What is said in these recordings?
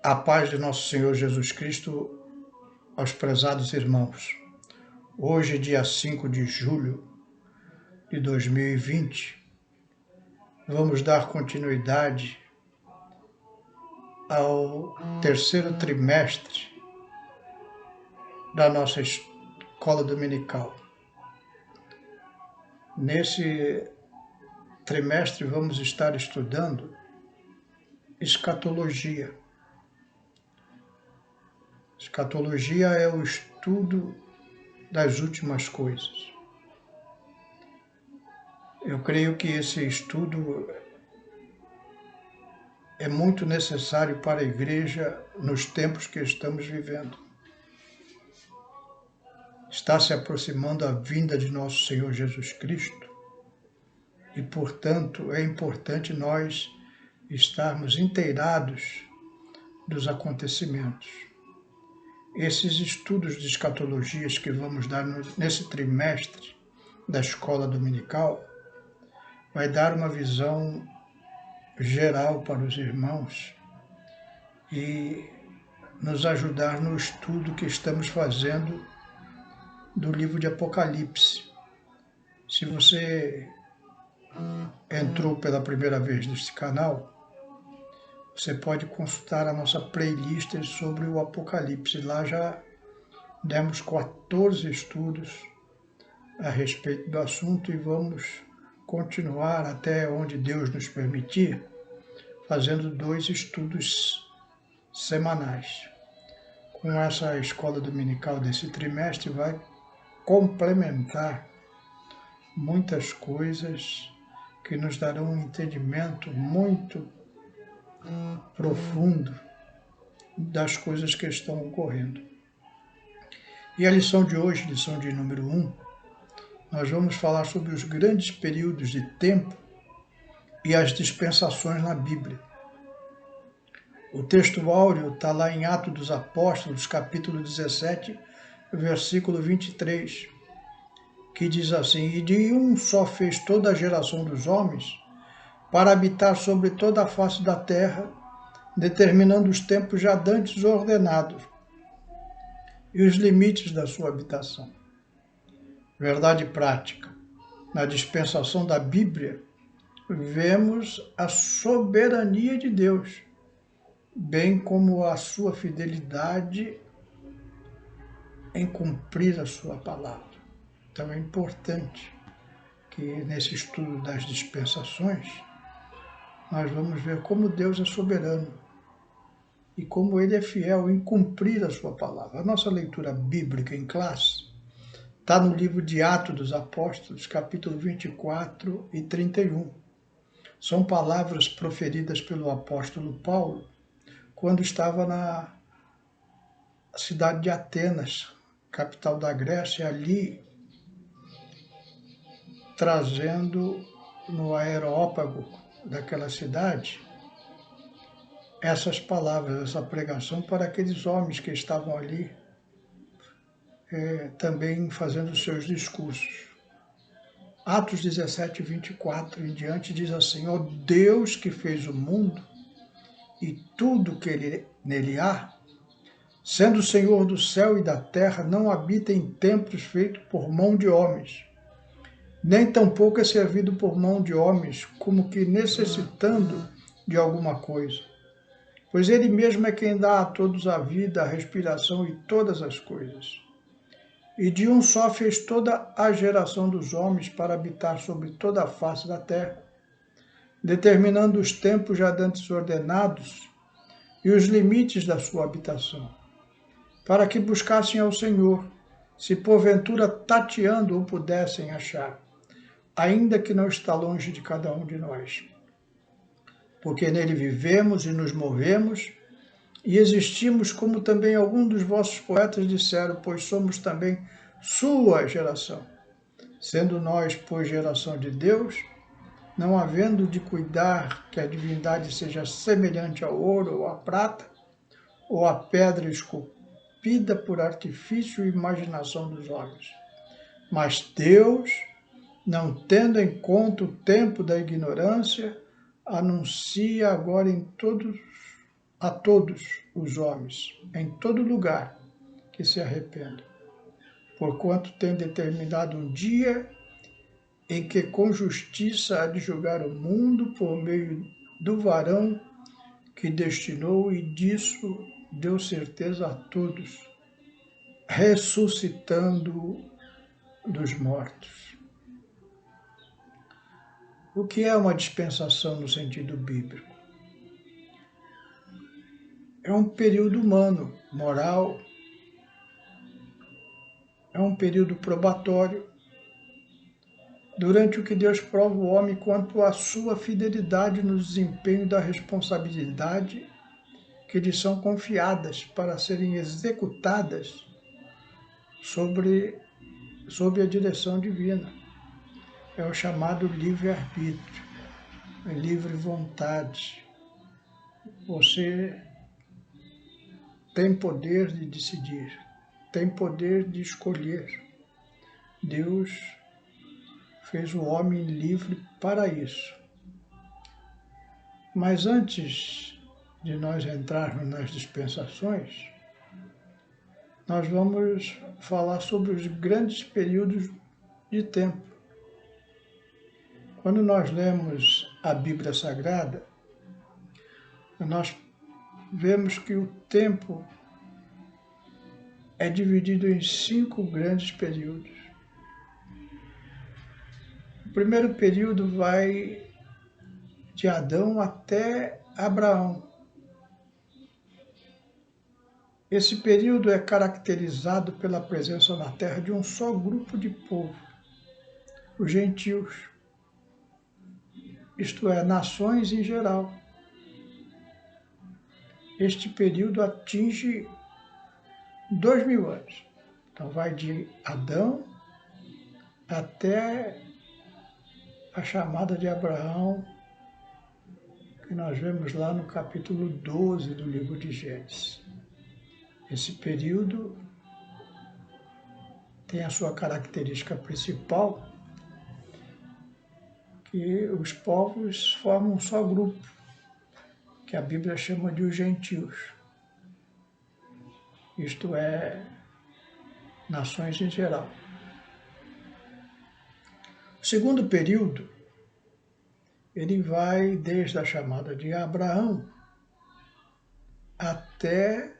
A paz de nosso Senhor Jesus Cristo aos prezados irmãos. Hoje, dia 5 de julho de 2020, vamos dar continuidade ao terceiro trimestre da nossa escola dominical. Nesse trimestre vamos estar estudando escatologia. Escatologia é o estudo das últimas coisas. Eu creio que esse estudo é muito necessário para a igreja nos tempos que estamos vivendo. Está se aproximando a vinda de nosso Senhor Jesus Cristo e, portanto, é importante nós estarmos inteirados dos acontecimentos. Esses estudos de escatologias que vamos dar nesse trimestre da escola dominical vai dar uma visão geral para os irmãos e nos ajudar no estudo que estamos fazendo do livro de Apocalipse. Se você entrou pela primeira vez neste canal, você pode consultar a nossa playlist sobre o Apocalipse. Lá já demos 14 estudos a respeito do assunto e vamos continuar até onde Deus nos permitir, fazendo 2 estudos semanais. Com essa escola dominical desse trimestre vai complementar muitas coisas que nos darão um entendimento muito profundo das coisas que estão ocorrendo. E a lição de hoje, lição de número 1, nós vamos falar sobre os grandes períodos de tempo e as dispensações na Bíblia. O texto áureo está lá em Atos dos Apóstolos, capítulo 17, versículo 23, que diz assim: "E de um só fez toda a geração dos homens, para habitar sobre toda a face da terra, determinando os tempos já dantes ordenados e os limites da sua habitação." Verdade prática. Na dispensação da Bíblia, vemos a soberania de Deus, bem como a sua fidelidade em cumprir a sua palavra. Então é importante que nesse estudo das dispensações, nós vamos ver como Deus é soberano e como Ele é fiel em cumprir a sua palavra. A nossa leitura bíblica em classe está no livro de Atos dos Apóstolos, capítulo 24 e 31. São palavras proferidas pelo apóstolo Paulo quando estava na cidade de Atenas, capital da Grécia, ali trazendo no aerópago daquela cidade essas palavras, essa pregação para aqueles homens que estavam ali também fazendo os seus discursos. Atos 17, 24 em diante diz assim: "Ó Deus que fez o mundo e tudo que nele há, sendo o Senhor do céu e da terra, não habita em templos feitos por mão de homens, nem tampouco é servido por mão de homens, como que necessitando de alguma coisa. Pois Ele mesmo é quem dá a todos a vida, a respiração e todas as coisas. E de um só fez toda a geração dos homens para habitar sobre toda a face da terra, determinando os tempos já dantes ordenados e os limites da sua habitação, para que buscassem ao Senhor, se porventura tateando o pudessem achar, ainda que não está longe de cada um de nós. Porque nele vivemos e nos movemos e existimos, como também alguns dos vossos poetas disseram, pois somos também sua geração. Sendo nós, pois, geração de Deus, não havendo de cuidar que a divindade seja semelhante ao ouro ou à prata, ou à pedra esculpida por artifício e imaginação dos homens. Mas Deus, não tendo em conta o tempo da ignorância, anuncia agora a todos os homens, em todo lugar, que se arrependam, porquanto tem determinado um dia em que com justiça há de julgar o mundo por meio do varão que destinou, e disso deu certeza a todos, ressuscitando dos mortos. O que é uma dispensação no sentido bíblico? É um período humano, moral, é um período probatório, durante o que Deus prova o homem quanto à sua fidelidade no desempenho da responsabilidade que lhe são confiadas para serem executadas sob a direção divina. É o chamado livre-arbítrio, a livre vontade. Você tem poder de decidir, tem poder de escolher. Deus fez o homem livre para isso. Mas antes de nós entrarmos nas dispensações, nós vamos falar sobre os grandes períodos de tempo. Quando nós lemos a Bíblia Sagrada, nós vemos que o tempo é dividido em 5 grandes períodos. O primeiro período vai de Adão até Abraão. Esse período é caracterizado pela presença na terra de um só grupo de povo, os gentios, isto é, nações em geral. Este período atinge 2000 anos. Então vai de Adão até a chamada de Abraão, que nós vemos lá no capítulo 12 do livro de Gênesis. Esse período tem a sua característica principal, que os povos formam um só grupo, que a Bíblia chama de os gentios. Isto é, nações em geral. O segundo período, ele vai desde a chamada de Abraão até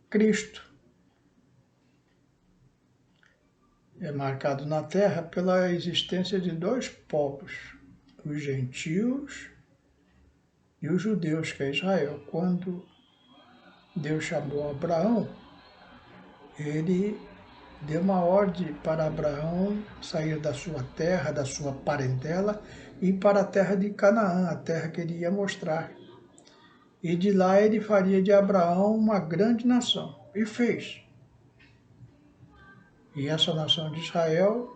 Cristo. É marcado na terra pela existência de 2 povos, os gentios e os judeus, que é Israel. Quando Deus chamou Abraão, ele deu uma ordem para Abraão sair da sua terra, da sua parentela, e ir para a terra de Canaã, a terra que ele ia mostrar. E de lá ele faria de Abraão uma grande nação. E fez. E essa nação de Israel,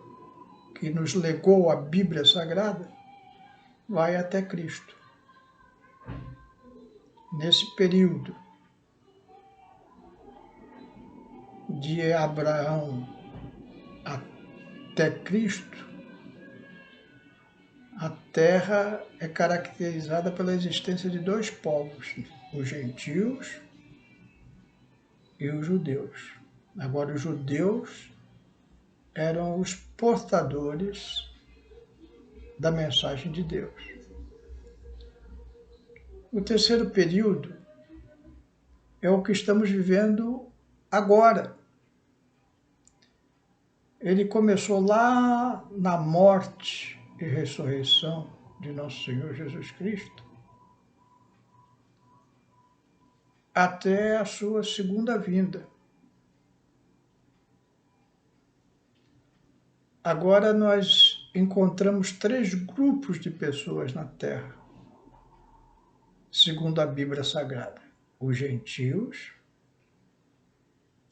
que nos legou a Bíblia Sagrada, vai até Cristo. Nesse período de Abraão até Cristo, a terra é caracterizada pela existência de 2 povos, os gentios e os judeus. Agora, os judeus eram os portadores da mensagem de Deus. O terceiro período é o que estamos vivendo agora. Ele começou lá na morte e ressurreição de nosso Senhor Jesus Cristo, até a sua segunda vinda. Agora nós encontramos 3 grupos de pessoas na Terra, segundo a Bíblia Sagrada. Os gentios,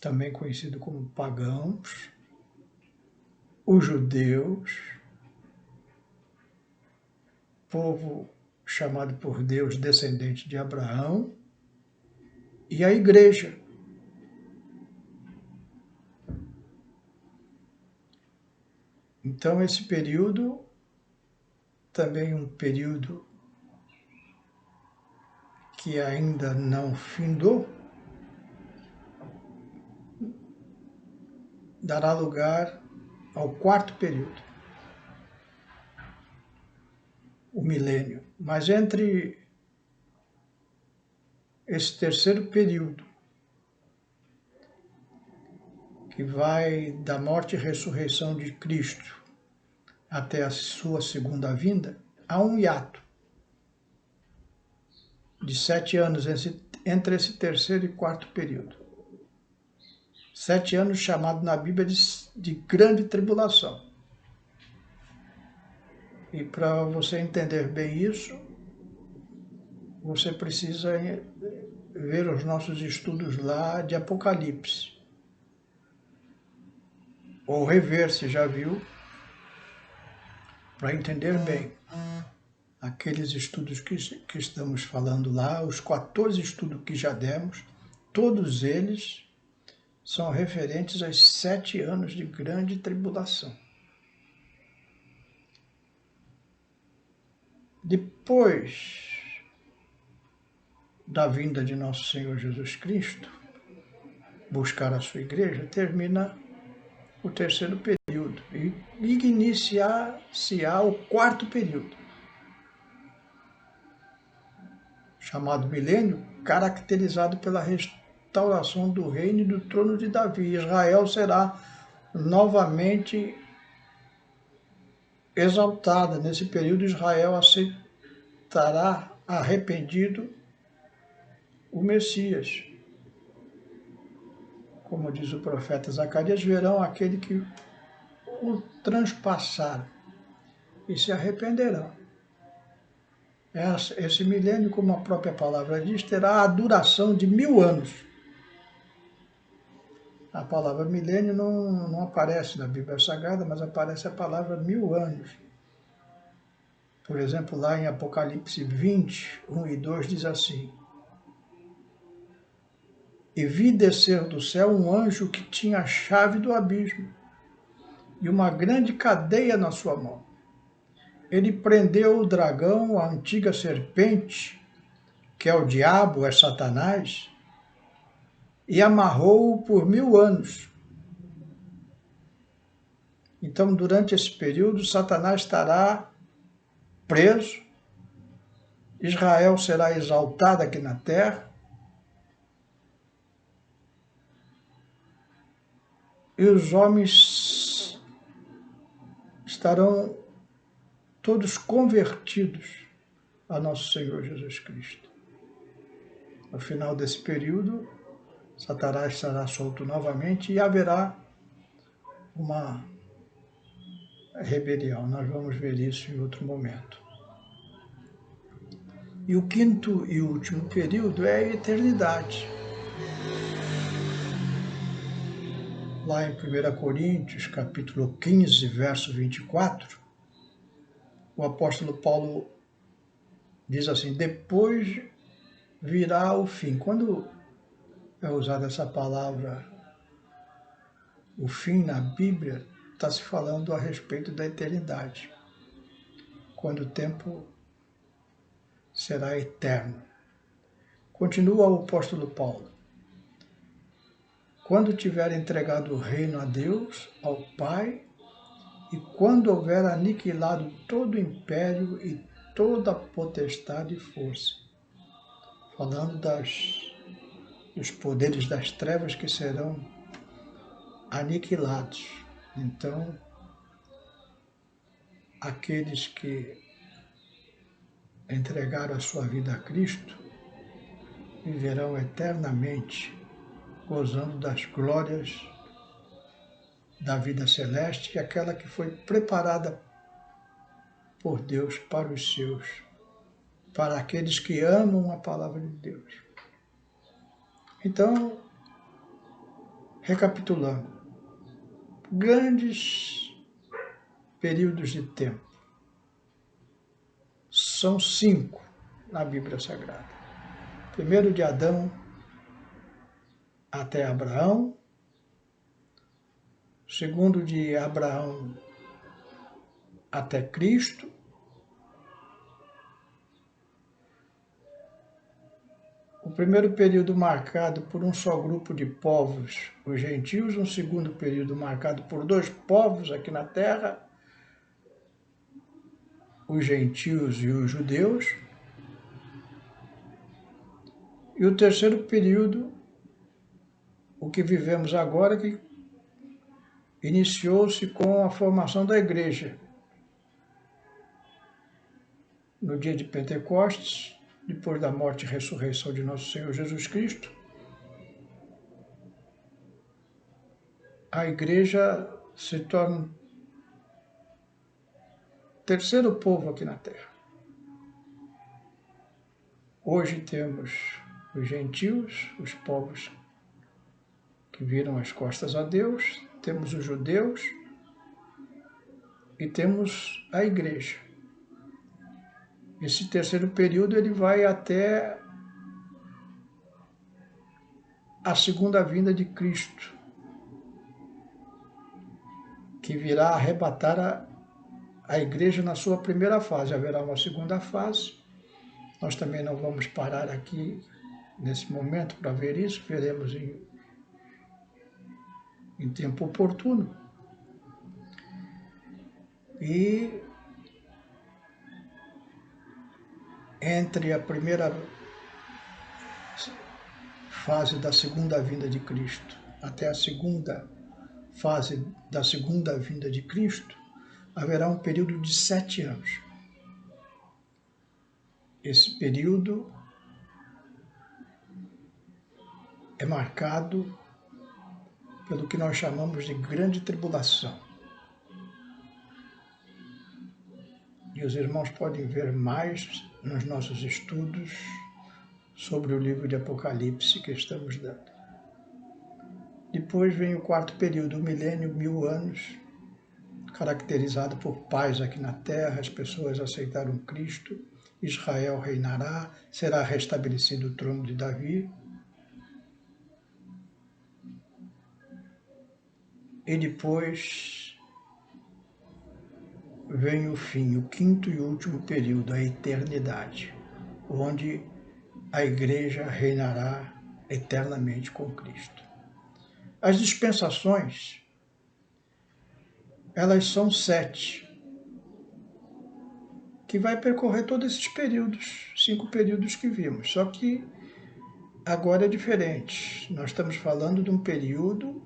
também conhecidos como pagãos, os judeus, povo chamado por Deus descendente de Abraão, e a igreja. Então, esse período também é um período que ainda não findou, dará lugar ao quarto período, o milênio. Mas entre esse terceiro período, que vai da morte e ressurreição de Cristo até a sua segunda vinda, há um hiato de 7 anos entre esse terceiro e quarto período. 7 anos chamado na Bíblia de grande tribulação. E para você entender bem isso, você precisa ver os nossos estudos lá de Apocalipse. Ou rever, se já viu, para entender bem. Aqueles estudos que estamos falando lá, os 14 estudos que já demos, todos eles são referentes aos 7 anos de grande tribulação. Depois da vinda de nosso Senhor Jesus Cristo, buscar a sua igreja, termina o terceiro período e iniciar-se-á o quarto período, chamado milênio, caracterizado pela restauração do reino e do trono de Davi. Israel será novamente exaltada. Nesse período, Israel aceitará arrependido o Messias. Como diz o profeta Zacarias, verão aquele que o transpassar e se arrependerão. Esse milênio, como a própria palavra diz, terá a duração de 1000 anos. A palavra milênio não aparece na Bíblia Sagrada, mas aparece a palavra 1000 anos. Por exemplo, lá em Apocalipse 20, 1 e 2 diz assim: E vi descer do céu um anjo que tinha a chave do abismo e uma grande cadeia na sua mão. Ele prendeu o dragão, a antiga serpente, que é o diabo, é Satanás, e amarrou-o por 1000 anos. Então, durante esse período, Satanás estará preso, Israel será exaltada aqui na terra, e os homens estarão todos convertidos a nosso Senhor Jesus Cristo. No final desse período, Satanás será solto novamente e haverá uma rebelião. Nós vamos ver isso em outro momento. E o quinto e último período é a eternidade. Lá em 1 Coríntios, capítulo 15, verso 24, o apóstolo Paulo diz assim: depois virá o fim. Quando é usada essa palavra, o fim, na Bíblia, está se falando a respeito da eternidade, quando o tempo será eterno. Continua o apóstolo Paulo: quando tiver entregado o reino a Deus, ao Pai, e quando houver aniquilado todo o império e toda a potestade e força. Falando dos poderes das trevas que serão aniquilados. Então, aqueles que entregaram a sua vida a Cristo viverão eternamente, gozando das glórias da vida celeste, e aquela que foi preparada por Deus para os seus, para aqueles que amam a palavra de Deus. Então, recapitulando, grandes períodos de tempo. São 5 na Bíblia Sagrada. Primeiro de Adão até Abraão. Segundo de Abraão até Cristo. primeiro período marcado por um só grupo de povos, os gentios, um segundo período marcado por dois povos aqui na terra, os gentios e os judeus, e o terceiro período, o que vivemos agora, que iniciou-se com a formação da igreja, no dia de Pentecostes, depois da morte e ressurreição de nosso Senhor Jesus Cristo. A igreja se torna o terceiro povo aqui na terra. Hoje temos os gentios, os povos que viram as costas a Deus, temos os judeus e temos a igreja. Esse terceiro período ele vai até a segunda vinda de Cristo, que virá arrebatar a igreja na sua primeira fase. Haverá uma segunda fase. Nós também não vamos parar aqui nesse momento para ver isso, veremos em tempo oportuno. E entre a primeira fase da segunda vinda de Cristo até a segunda fase da segunda vinda de Cristo, haverá um período de 7 anos. Esse período é marcado pelo que nós chamamos de grande tribulação. E os irmãos podem ver mais nos nossos estudos sobre o livro de Apocalipse que estamos dando. Depois vem o quarto período, o milênio, 1000 anos, caracterizado por paz aqui na terra, as pessoas aceitaram Cristo, Israel reinará, será restabelecido o trono de Davi. E depois vem o fim, o quinto e último período, a eternidade, onde a igreja reinará eternamente com Cristo. As dispensações, elas são 7, que vai percorrer todos esses períodos, 5 períodos que vimos. Só que agora é diferente. Nós estamos falando de um período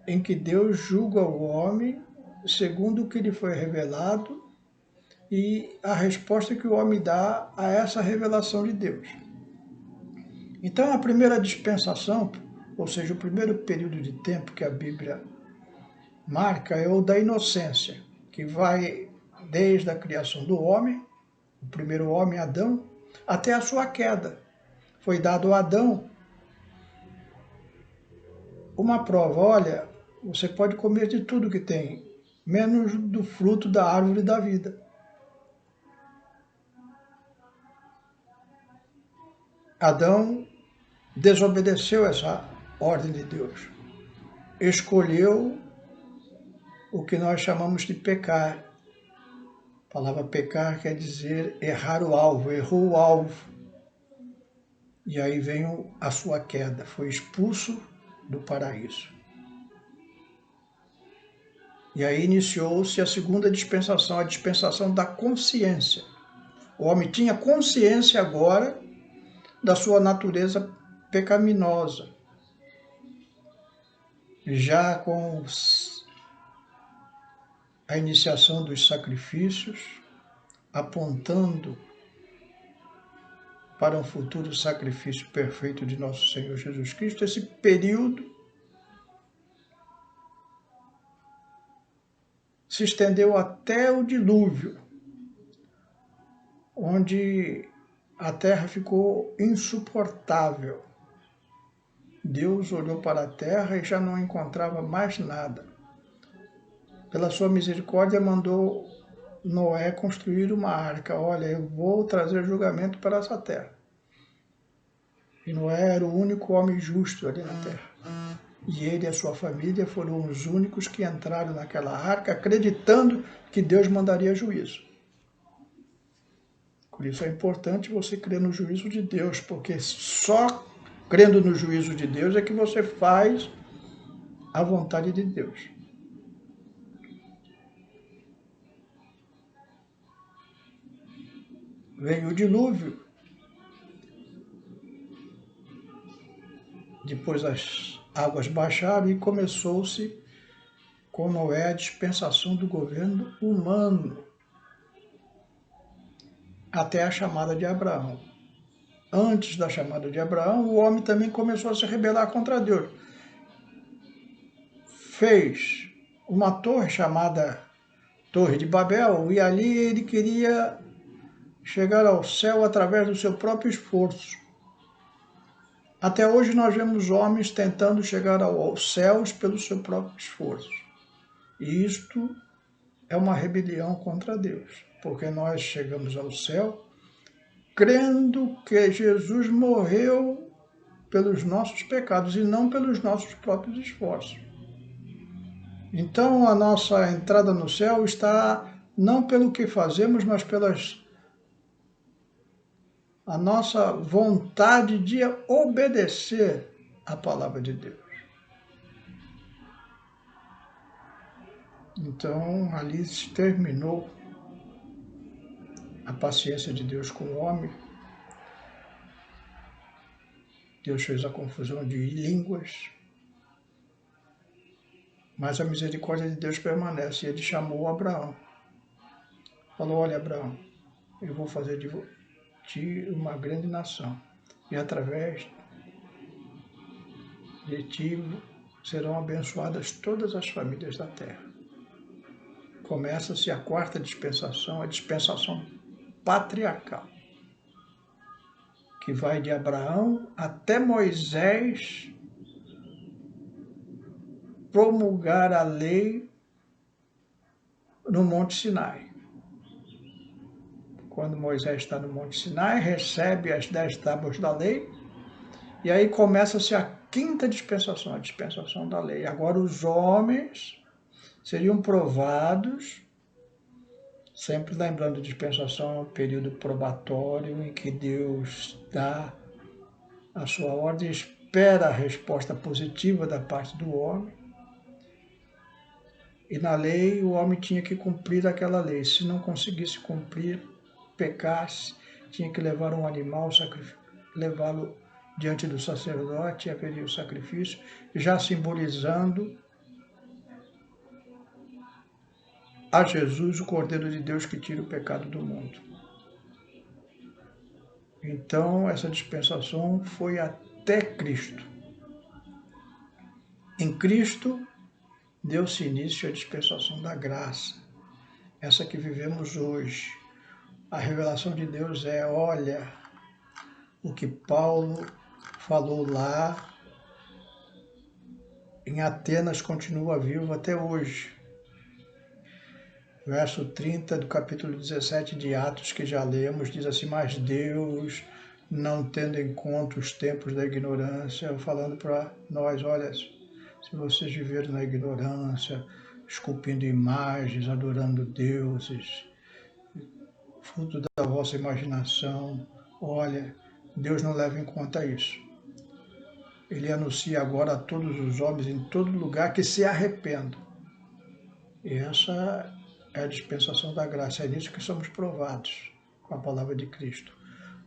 em que Deus julga o homem segundo o que lhe foi revelado e a resposta que o homem dá a essa revelação de Deus. Então, a primeira dispensação, ou seja, o primeiro período de tempo que a Bíblia marca é o da inocência, que vai desde a criação do homem, o primeiro homem, Adão, até a sua queda. Foi dado a Adão uma prova: olha, você pode comer de tudo que tem, menos do fruto da árvore da vida. Adão desobedeceu essa ordem de Deus. Escolheu o que nós chamamos de pecar. A palavra pecar quer dizer errar o alvo, errou o alvo. E aí vem a sua queda, foi expulso do paraíso. E aí iniciou-se a segunda dispensação, a dispensação da consciência. O homem tinha consciência agora da sua natureza pecaminosa. Já com a iniciação dos sacrifícios, apontando para um futuro sacrifício perfeito de nosso Senhor Jesus Cristo, esse período se estendeu até o dilúvio, onde a terra ficou insuportável. Deus olhou para a terra e já não encontrava mais nada. Pela sua misericórdia, mandou Noé construir uma arca. Olha, eu vou trazer julgamento para essa terra. E Noé era o único homem justo ali na terra. E ele e a sua família foram os únicos que entraram naquela arca, acreditando que Deus mandaria juízo. Por isso é importante você crer no juízo de Deus, porque só crendo no juízo de Deus é que você faz a vontade de Deus. Veio o dilúvio, depois as águas baixaram e começou-se com Noé a dispensação do governo humano, até a chamada de Abraão. Antes da chamada de Abraão, o homem também começou a se rebelar contra Deus. Fez uma torre chamada Torre de Babel, e ali ele queria chegar ao céu através do seu próprio esforço. Até hoje nós vemos homens tentando chegar aos céus pelo seu próprio esforço. E isto é uma rebelião contra Deus, porque nós chegamos ao céu crendo que Jesus morreu pelos nossos pecados e não pelos nossos próprios esforços. Então a nossa entrada no céu está não pelo que fazemos, mas a nossa vontade de obedecer à palavra de Deus. Então ali se terminou a paciência de Deus com o homem. Deus fez a confusão de línguas, mas a misericórdia de Deus permanece. E ele chamou Abraão. Falou: olha, Abraão, eu vou fazer de ti uma grande nação, e através de ti serão abençoadas todas as famílias da terra. Começa-se a quarta dispensação, a dispensação patriarcal, que vai de Abraão até Moisés promulgar a lei no Monte Sinai. Quando Moisés está no Monte Sinai, recebe as 10 tábuas da lei, e aí começa-se a quinta dispensação, a dispensação da lei. Agora os homens seriam provados, sempre lembrando, dispensação é um período probatório em que Deus dá a sua ordem e espera a resposta positiva da parte do homem. E na lei o homem tinha que cumprir aquela lei. Se não conseguisse cumprir, pecasse, tinha que levar um animal, levá-lo diante do sacerdote, haveria o sacrifício, já simbolizando a Jesus, o Cordeiro de Deus que tira o pecado do mundo. Então, essa dispensação foi até Cristo. Em Cristo, deu-se início à dispensação da graça, essa que vivemos hoje. A revelação de Deus é: olha, o que Paulo falou lá em Atenas continua vivo até hoje. Verso 30 do capítulo 17 de Atos, que já lemos, diz assim: mas Deus, não tendo em conta os tempos da ignorância, falando para nós: olha, se vocês viverem na ignorância, esculpindo imagens, adorando deuses, fruto da vossa imaginação, olha, Deus não leva em conta isso. Ele anuncia agora a todos os homens em todo lugar que se arrependam. E essa é a dispensação da graça, é nisso que somos provados com a palavra de Cristo.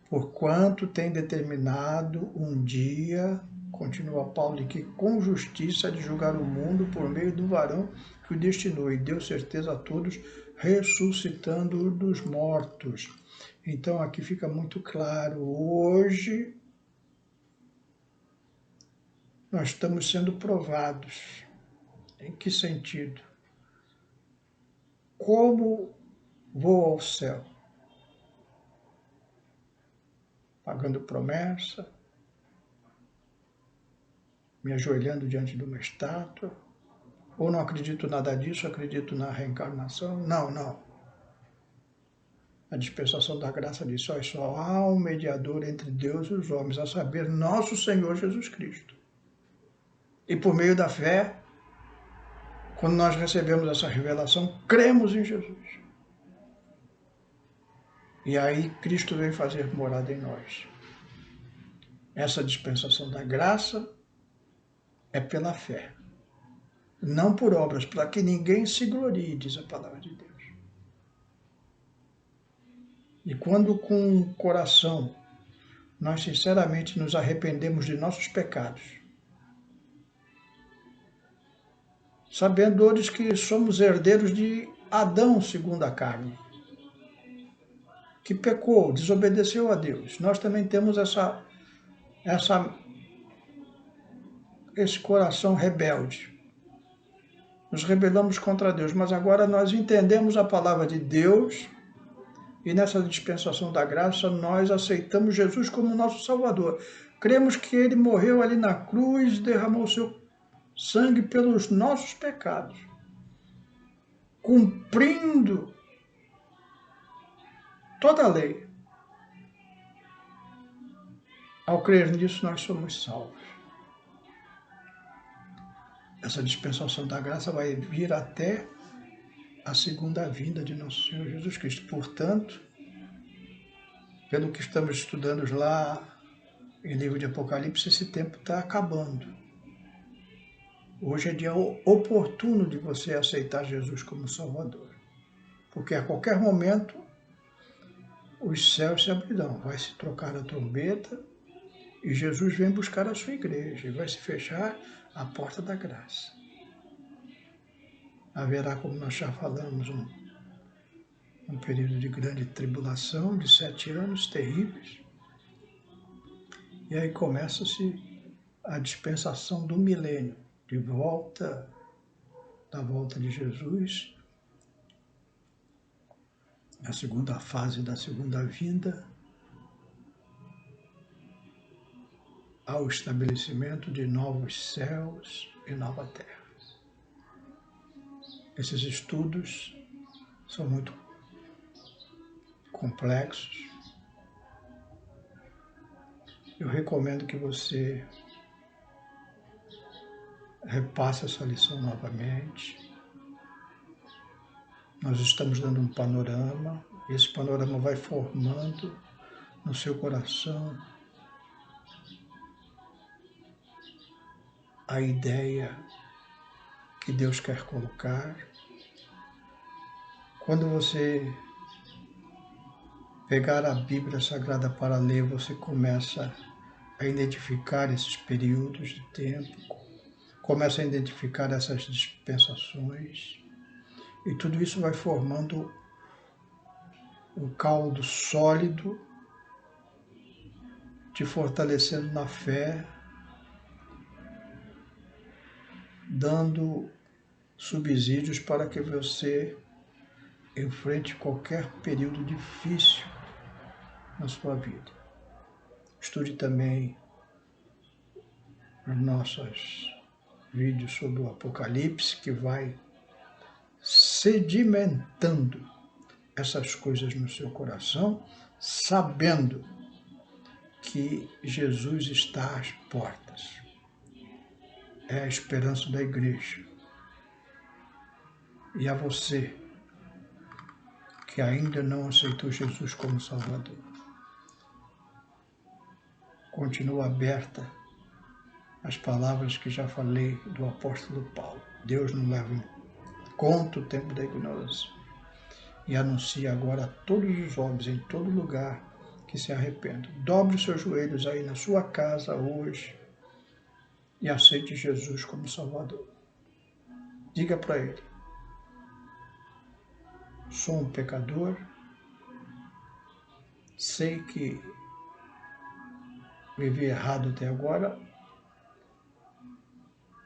Porquanto tem determinado um dia, continua Paulo, que com justiça de julgar o mundo por meio do varão que o destinou e deu certeza a todos, ressuscitando-o dos mortos. Então aqui fica muito claro, hoje nós estamos sendo provados. Em que sentido? Como vou ao céu? Pagando promessa, me ajoelhando diante de uma estátua, ou não acredito nada disso, acredito na reencarnação? Não. A dispensação da graça diz: só há um mediador entre Deus e os homens, a saber, nosso Senhor Jesus Cristo. E por meio da fé, quando nós recebemos essa revelação, cremos em Jesus. E aí Cristo veio fazer morada em nós. Essa dispensação da graça é pela fé, não por obras, para que ninguém se glorie, diz a palavra de Deus. E quando com o coração nós sinceramente nos arrependemos de nossos pecados, sabedores que somos herdeiros de Adão segundo a carne, que pecou, desobedeceu a Deus, nós também temos esse coração rebelde. Nos rebelamos contra Deus, mas agora nós entendemos a palavra de Deus e nessa dispensação da graça nós aceitamos Jesus como nosso Salvador. Cremos que Ele morreu ali na cruz, derramou o seu sangue pelos nossos pecados, cumprindo toda a lei. Ao crer nisso, nós somos salvos. Essa dispensação da graça vai vir até a segunda vinda de nosso Senhor Jesus Cristo. Portanto, pelo que estamos estudando lá em livro de Apocalipse, esse tempo está acabando. Hoje é dia oportuno de você aceitar Jesus como Salvador, porque a qualquer momento os céus se abrirão, vai se trocar a trombeta e Jesus vem buscar a sua igreja e vai se fechar a porta da graça. Haverá, como nós já falamos, um período de grande tribulação, de 7 anos terríveis. E aí começa-se a dispensação do milênio, da volta de Jesus, a segunda fase da segunda vinda, ao estabelecimento de novos céus e nova terra. Esses estudos são muito complexos. Eu recomendo que você repasse essa lição novamente. Nós estamos dando um panorama, e esse panorama vai formando no seu coração a ideia que Deus quer colocar. Quando você pegar a Bíblia Sagrada para ler, você começa a identificar esses períodos de tempo, começa a identificar essas dispensações, e tudo isso vai formando um caldo sólido, te fortalecendo na fé, dando subsídios para que você enfrente qualquer período difícil na sua vida. Estude também os nossos vídeos sobre o Apocalipse, que vai sedimentando essas coisas no seu coração, sabendo que Jesus está às portas. É a esperança da igreja. E a você, que ainda não aceitou Jesus como Salvador, continua aberta as palavras que já falei do apóstolo Paulo. Deus não leva em conta o tempo da ignorância. E anuncia agora a todos os homens, em todo lugar, que se arrependam. Dobre os seus joelhos aí na sua casa hoje e aceite Jesus como Salvador. Diga para Ele: sou um pecador, sei que vivi errado até agora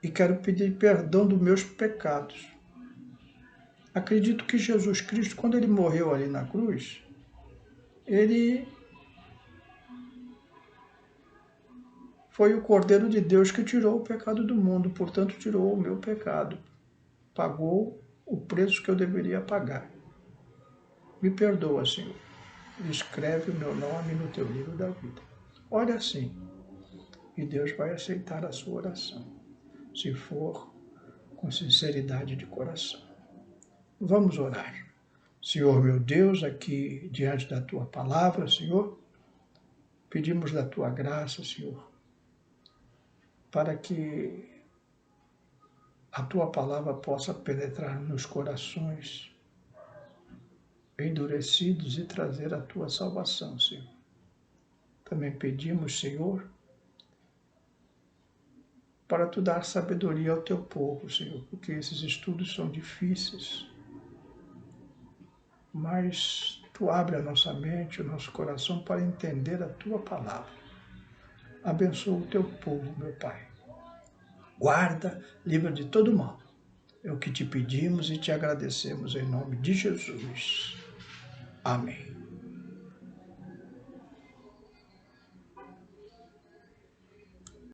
e quero pedir perdão dos meus pecados. Acredito que Jesus Cristo, quando Ele morreu ali na cruz, Ele foi o Cordeiro de Deus que tirou o pecado do mundo, portanto tirou o meu pecado, pagou o preço que eu deveria pagar. Me perdoa, Senhor. Escreve o meu nome no teu livro da vida. Ore assim, e Deus vai aceitar a sua oração, se for com sinceridade de coração. Vamos orar. Senhor meu Deus, aqui diante da tua palavra, Senhor, pedimos da tua graça, Senhor, para que a tua palavra possa penetrar nos corações endurecidos e trazer a tua salvação, Senhor. Também pedimos, Senhor, para tu dar sabedoria ao teu povo, Senhor, porque esses estudos são difíceis, mas tu abre a nossa mente, o nosso coração para entender a tua palavra. Abençoa o teu povo, meu Pai. Guarda, livra de todo mal. É o que te pedimos e te agradecemos em nome de Jesus. Amém.